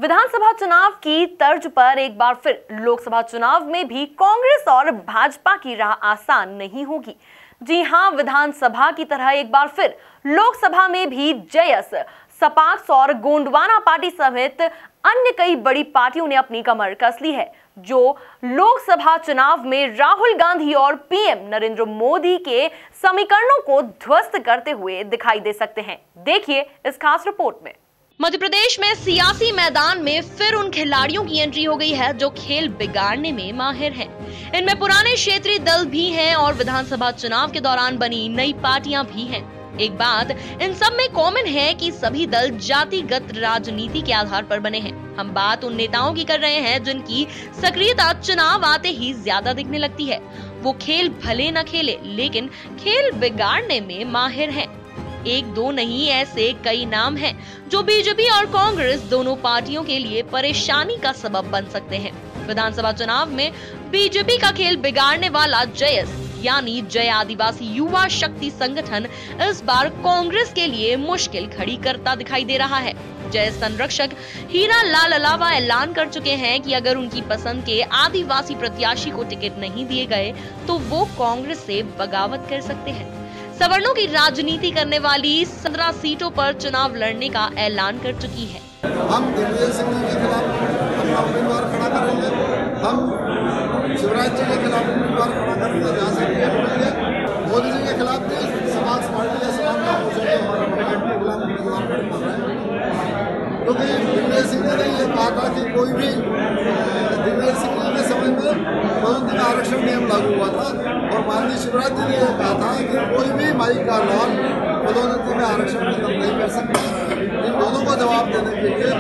विधानसभा चुनाव की तर्ज पर एक बार फिर लोकसभा चुनाव में भी कांग्रेस और भाजपा की राह आसान नहीं होगी। जी हां, विधानसभा की तरह एक बार फिर लोकसभा में भी जयस, सपाक्स और गोंडवाना पार्टी समेत अन्य कई बड़ी पार्टियों ने अपनी कमर कस ली है, जो लोकसभा चुनाव में राहुल गांधी और पीएम नरेंद्र मोदी के समीकरणों को ध्वस्त करते हुए दिखाई दे सकते हैं। देखिए इस खास रिपोर्ट में। मध्य प्रदेश में सियासी मैदान में फिर उन खिलाड़ियों की एंट्री हो गई है जो खेल बिगाड़ने में माहिर हैं। इनमें पुराने क्षेत्रीय दल भी हैं और विधानसभा चुनाव के दौरान बनी नई पार्टियां भी हैं। एक बात इन सब में कॉमन है कि सभी दल जातिगत राजनीति के आधार पर बने हैं। हम बात उन नेताओं की कर रहे हैं जिनकी सक्रियता चुनाव आते ही ज्यादा दिखने लगती है। वो खेल भले न खेले, लेकिन खेल बिगाड़ने में माहिर हैं। एक दो नहीं, ऐसे कई नाम हैं जो बीजेपी और कांग्रेस दोनों पार्टियों के लिए परेशानी का सबब बन सकते हैं। विधानसभा चुनाव में बीजेपी का खेल बिगाड़ने वाला जयस यानी जय आदिवासी युवा शक्ति संगठन इस बार कांग्रेस के लिए मुश्किल खड़ी करता दिखाई दे रहा है। जय संरक्षक हीरा लाल अलावा ऐलान कर चुके हैं कि अगर उनकी पसंद के आदिवासी प्रत्याशी को टिकट नहीं दिए गए तो वो कांग्रेस से बगावत कर सकते हैं। सवर्णों की राजनीति करने वाली 15 सीटों पर चुनाव लड़ने का ऐलान कर चुकी है। हम दिग्विजय सिंह जी के खिलाफ अपना उम्मीदवार खड़ा करेंगे। हम शिवराज जी के खिलाफ उम्मीदवार खड़ा करेंगे जहाँ से मोदी जी के खिलाफ भी समाज पार्टी या समाज के खिलाफ उम्मीदवार खड़े कर रहे हैं, क्योंकि दिग्विजय सिंह जी ने ये कहा था कि कोई भी दिग्विजय सिंह जी के समय में पदोन्नति का आरक्षण नियम लागू हुआ था और माननीय शिवराज जी ने यह कहा था कि कोई भी माई का लाल पदोन्नति में आरक्षण खत्म नहीं कर सकता। इन दोनों को जवाब देने के लिए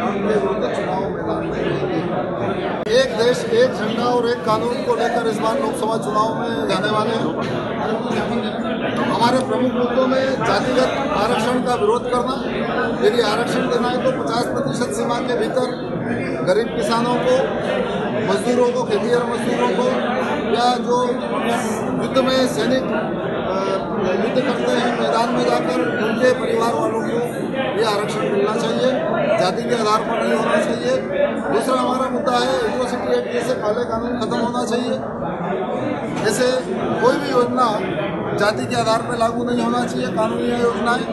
उनके विरुद्ध चुनाव मैदान में रहेंगे। एक देश एक झंडा और एक कानून को लेकर इस बार लोकसभा चुनाव में जाने वाले हैं। हमारे प्रमुख मुद्दों में जातिगत आरक्षण का विरोध करना, यदि आरक्षण देना है तो 50% सीमा के भीतर गरीब किसानों को, मजदूरों को, खेतिहर मजदूरों को या जो युद्ध में सैनिक युद्ध करते हैं मैदान में जाकर उनके परिवार वालों को ये आरक्षण मिलना चाहिए, जाति के आधार पर नहीं होना चाहिए। दूसरा हमारा मुद्दा है एट्रोसिटी एक्ट जैसे काले कानून खत्म होना चाहिए। जैसे कोई भी योजना जाति के आधार पर लागू नहीं होना चाहिए, कानूनी योजनाएं।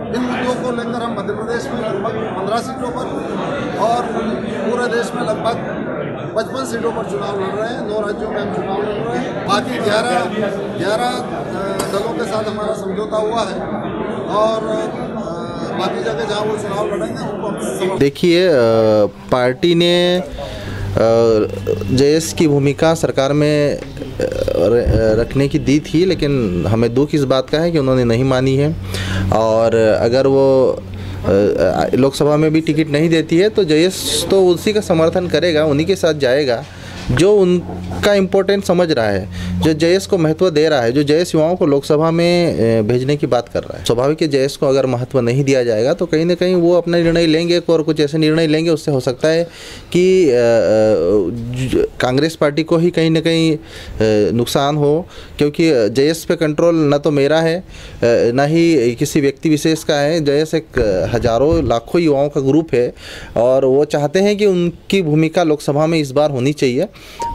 इन मुद्दों को लेकर हम मध्य प्रदेश में लगभग 15 सीटों पर और पूरे देश में लगभग 55 सीटों पर चुनाव लड़ रहे हैं। 9 राज्यों में हम चुनाव लड़ रहे हैं। बाकी 11 दलों के साथ हमारा समझौता हुआ है और बाकी जगह जहाँ वो चुनाव लड़ेंगे उनको देखिए, पार्टी ने जयस की भूमिका सरकार में रखने की दी थी, लेकिन हमें दुख इस बात का है कि उन्होंने नहीं मानी है। और अगर वो लोकसभा में भी टिकट नहीं देती है तो जयस तो उसी का समर्थन करेगा, उन्हीं के साथ जाएगा जो उनका इम्पोर्टेंट समझ रहा है, जो जयस को महत्व दे रहा है, जो जयस युवाओं को लोकसभा में भेजने की बात कर रहा है। स्वाभाविक है, जयस को अगर महत्व नहीं दिया जाएगा तो कहीं ना कहीं वो अपना निर्णय लेंगे और कुछ ऐसे निर्णय लेंगे, उससे हो सकता है कि कांग्रेस पार्टी को ही कहीं ना कहीं नुकसान हो, क्योंकि जयस पे कंट्रोल न तो मेरा है न ही किसी व्यक्ति विशेष का है। जयस एक हजारों लाखों युवाओं का ग्रुप है और वो चाहते हैं कि उनकी भूमिका लोकसभा में इस बार होनी चाहिए।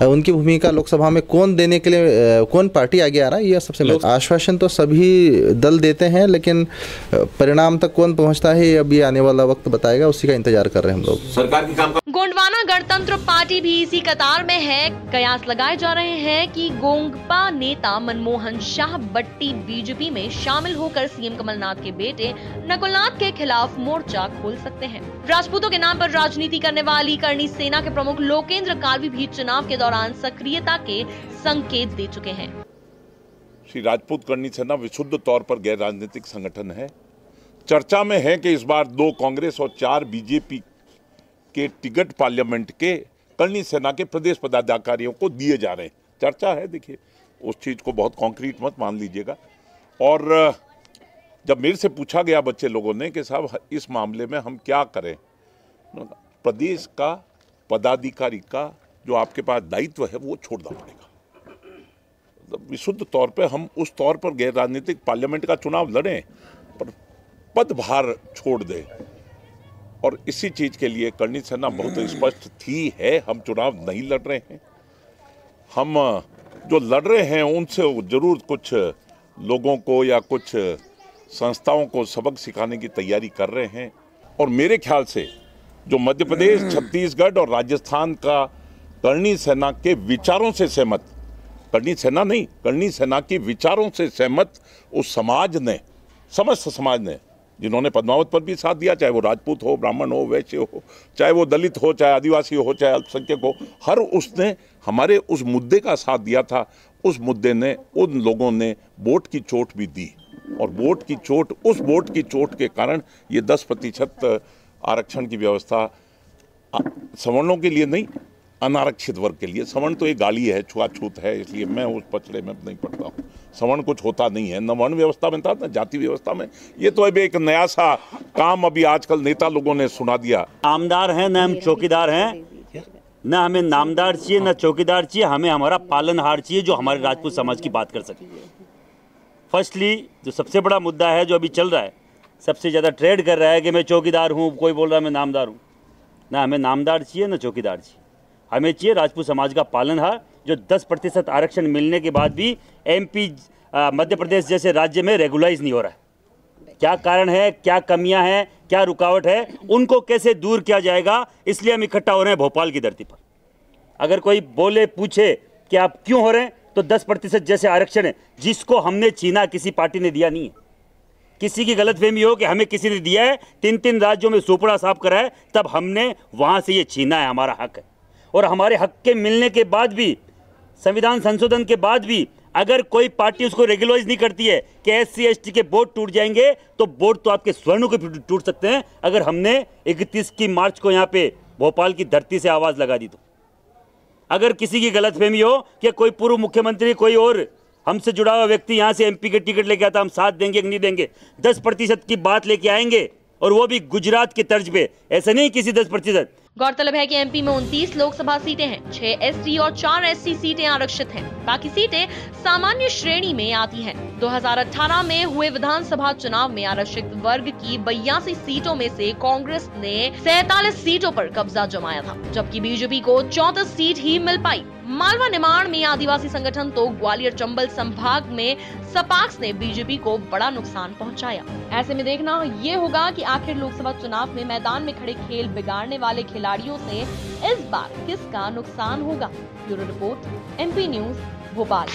उनकी भूमिका लोकसभा में कौन देने के लिए, कौन पार्टी आगे आ रहा है, यह सबसे आश्वासन तो सभी दल देते हैं, लेकिन परिणाम तक कौन पहुंचता है अभी आने वाला वक्त बताएगा, उसी का इंतजार कर रहे हैं हम लोग। सरकार की काम गोंडवाना गणतंत्र पार्टी भी इसी कतार में है। कयास लगाए जा रहे हैं कि गोंगपा नेता मनमोहन शाह बट्टी बीजेपी में शामिल होकर सीएम कमलनाथ के बेटे नकुलनाथ के खिलाफ मोर्चा खोल सकते हैं। राजपूतों के नाम पर राजनीति करने वाली करणी सेना के प्रमुख लोकेंद्र कालवी भी चुनाव के दौरान सक्रियता के संकेत दे चुके हैं। श्री राजपूत करणी सेना विशुद्ध तौर पर गैर राजनीतिक संगठन है। चर्चा में है कि इस बार 2 कांग्रेस और 4 बीजेपी के टिकट पार्लियामेंट के करणी सेना के प्रदेश पदाधिकारियों को दिए जा रहे हैं। चर्चा है, देखिए उस चीज को बहुत कॉन्क्रीट मत मान लीजिएगा। और जब मेरे से पूछा गया बच्चे लोगों ने कि साहब इस मामले में हम क्या करें, प्रदेश का पदाधिकारी का जो आपके पास दायित्व है वो छोड़ना पड़ेगा। विशुद्ध तौर पे हम उस तौर पर गैर राजनीतिक पार्लियामेंट का चुनाव लड़ें पर पदभार छोड़ दें, और इसी चीज के लिए करणी सेना बहुत स्पष्ट थी है। हम चुनाव नहीं लड़ रहे हैं, हम जो लड़ रहे हैं उनसे जरूर कुछ लोगों को या कुछ संस्थाओं को सबक सिखाने की तैयारी कर रहे हैं। और मेरे ख्याल से जो मध्य प्रदेश, छत्तीसगढ़ और राजस्थान का करणी सेना के विचारों से सहमत, करणी सेना नहीं, करणी सेना के विचारों से सहमत उस समाज ने, समस्त समाज ने, जिन्होंने पद्मावत पर भी साथ दिया, चाहे वो राजपूत हो, ब्राह्मण हो, वैश्य हो, चाहे वो दलित हो, चाहे आदिवासी हो, चाहे अल्पसंख्यक हो, हर उसने हमारे उस मुद्दे का साथ दिया था। उस मुद्दे ने, उन लोगों ने वोट की चोट भी दी और वोट की चोट, उस वोट की चोट के कारण ये 10% आरक्षण की व्यवस्था सवर्णों के लिए नहीं, अनारक्षित वर्ग के लिए। सवर्ण तो एक गाली है, छुआछूत है, इसलिए मैं उस पचड़े में नहीं पड़ता हूँ। सवर्ण कुछ होता नहीं है, न वर्ण व्यवस्था में था न जाति व्यवस्था में। ये तो अभी एक नया सा काम अभी आजकल नेता लोगों ने सुना दिया। नामदार हैं न हम चौकीदार हैं, न हमें नामदार चाहिए न चौकीदार चाहिए, हमें हमारा पालनहार चाहिए जो हमारे राजपूत समाज की बात कर सके। फर्स्टली जो सबसे बड़ा मुद्दा है जो अभी चल रहा है, सबसे ज़्यादा ट्रेड कर रहा है कि मैं चौकीदार हूँ, कोई बोल रहा है मैं नामदार हूँ। ना हमें नामदार चाहिए न चौकीदार चाहिए, हमें चाहिए राजपूत समाज का पालनहार जो 10% आरक्षण मिलने के बाद भी एमपी मध्य प्रदेश जैसे राज्य में रेगुलाइज नहीं हो रहा है। क्या कारण है, क्या कमियां हैं, क्या रुकावट है, उनको कैसे दूर किया जाएगा, इसलिए हम इकट्ठा हो रहे हैं भोपाल की धरती पर। अगर कोई बोले पूछे कि आप क्यों हो रहे हैं, तो 10% जैसे आरक्षण है जिसको हमने छीना, किसी पार्टी ने दिया नहीं है। किसी की गलतफहमी हो कि हमें किसी ने दिया है, 3 राज्यों में सुपड़ा साफ करा है, तब हमने वहां से ये छीना है, हमारा हक है। और हमारे हक के मिलने के बाद भी, संविधान संशोधन के बाद भी, अगर कोई पार्टी उसको रेगुलाइज नहीं करती है कि SC ST के वोट टूट जाएंगे, तो वोट तो आपके स्वर्णों के टूट सकते हैं। अगर हमने 31 मार्च को यहाँ पे भोपाल की धरती से आवाज लगा दी तो। अगर किसी की गलतफहमी हो कि कोई पूर्व मुख्यमंत्री, कोई और हमसे जुड़ा हुआ व्यक्ति यहाँ से MP के टिकट लेके आता, हम साथ देंगे कि नहीं देंगे, 10% की बात लेके आएंगे, और वो भी गुजरात की तर्ज पे, ऐसा नहीं किसी 10%। गौरतलब है कि MP में 29 लोकसभा सीटें हैं, 6 ST और 4 SC सीटें आरक्षित हैं। बाकी सीटें सामान्य श्रेणी में आती हैं। 2018 में हुए विधानसभा चुनाव में आरक्षित वर्ग की 82 सीटों में से कांग्रेस ने 47 सीटों पर कब्जा जमाया था, जबकि बीजेपी को 34 सीट ही मिल पाई। मालवा निमाड़ में आदिवासी संगठन तो ग्वालियर चंबल संभाग में सपाक्स ने बीजेपी को बड़ा नुकसान पहुंचाया। ऐसे में देखना ये होगा कि आखिर लोकसभा चुनाव में मैदान में खड़े खेल बिगाड़ने वाले खिलाड़ियों से इस बार किसका नुकसान होगा। Bureau report, MP news, Bhopal.